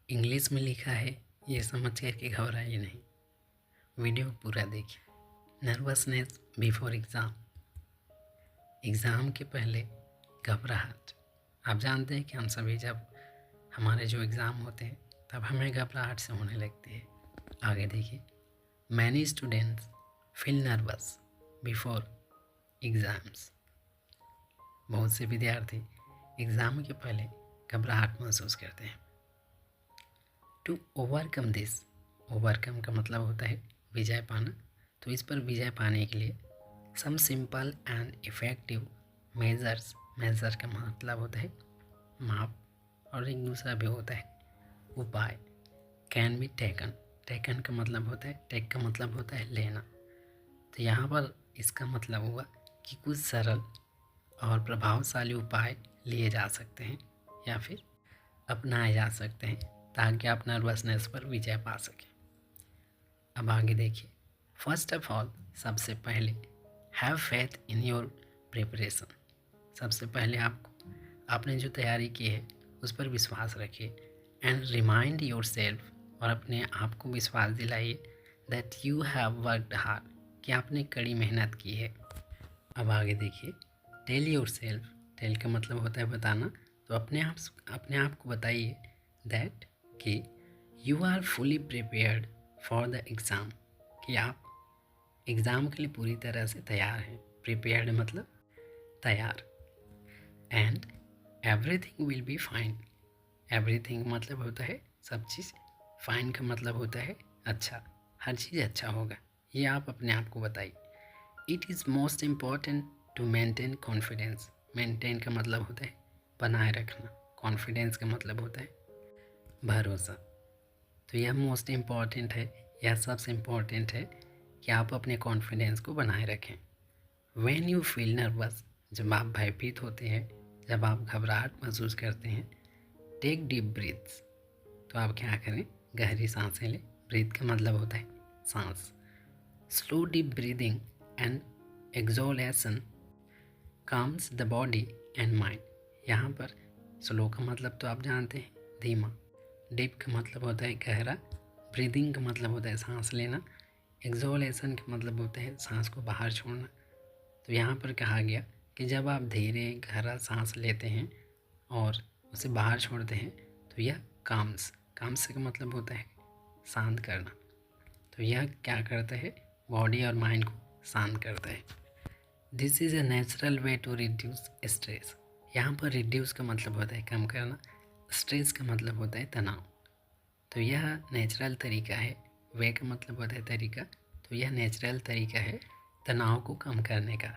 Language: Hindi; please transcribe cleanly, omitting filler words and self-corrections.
इंग्लिश में लिखा है, ये समझ कर के घबराइए नहीं, वीडियो पूरा देखिए। Nervousness before exam. एग्ज़ाम के पहले घबराहट। आप जानते हैं कि हम सभी जब हमारे जो एग्ज़ाम होते हैं तब हमें घबराहट से होने लगती है। आगे देखिए, many students feel nervous before exams. बहुत से विद्यार्थी एग्ज़ाम के पहले घबराहट महसूस करते हैं। टू ओवरकम दिस, ओवरकम का मतलब होता है विजय पाना। तो इस पर विजय पाने के लिए some simple and effective measures, measure का मतलब होता है माप, और एक दूसरा भी होता है उपाय, कैन बी टेकन। टेकन का मतलब होता है, टेक का मतलब होता है लेना। तो यहाँ पर इसका मतलब हुआ कि कुछ सरल और प्रभावशाली उपाय लिए जा सकते हैं या फिर अपनाए जा सकते हैं ताकि आप नर्वसनेस पर विजय पा सकें। अब आगे देखिए, फर्स्ट ऑफ ऑल, सबसे पहले have faith in your preparation. सबसे पहले आपने जो तैयारी की है उस पर विश्वास रखिए। एंड रिमाइंड योर सेल्फ, और अपने आप को विश्वास दिलाइए that you have worked hard, कि आपने कड़ी मेहनत की है। अब आगे देखिए, टेल योर सेल्फ। टेल का मतलब होता है बताना। तो अपने आप को बताइए दैट कि you are fully prepared for the exam, कि आप एग्ज़ाम के लिए पूरी तरह से तैयार हैं। प्रिपेयर्ड मतलब तैयार। And everything will be fine. Everything मतलब होता है सब चीज़, फाइन का मतलब होता है अच्छा, हर चीज़ अच्छा होगा, ये आप अपने आप को बताइए। It is most important to maintain confidence. Maintain का मतलब होता है बनाए रखना, कॉन्फिडेंस का मतलब होता है भरोसा। तो यह मोस्ट इम्पॉर्टेंट है, यह सबसे इम्पॉर्टेंट है कि आप अपने कॉन्फिडेंस को बनाए रखें। व्हेन यू फील नर्वस, जब आप भयभीत होते हैं, जब आप घबराहट महसूस करते हैं, टेक डीप ब्रीथ्स। तो आप क्या करें, गहरी सांसें लें। ब्रीथ का मतलब होता है सांस। Slow deep breathing and एक्सोलेशन calms the body and mind. यहाँ पर स्लो का मतलब तो आप जानते हैं धीमा, डीप का मतलब होता है गहरा, ब्रीदिंग का मतलब होता है सांस लेना, एक्सोलेशन का मतलब होता है सांस को बाहर छोड़ना। तो यहाँ पर कहा गया कि जब आप धीरे गहरा सांस लेते हैं और उसे बाहर छोड़ते हैं तो यह काम्स का मतलब होता है शांत करना। तो यह क्या करता है, बॉडी और माइंड को शांत करता है। This is a natural way to reduce stress. यहाँ पर रिड्यूस का मतलब होता है कम करना, स्ट्रेस का मतलब होता है तनाव। तो यह नेचुरल तरीका है, वे का मतलब होता है तरीका, तो यह नेचुरल तरीका है तनाव को कम करने का।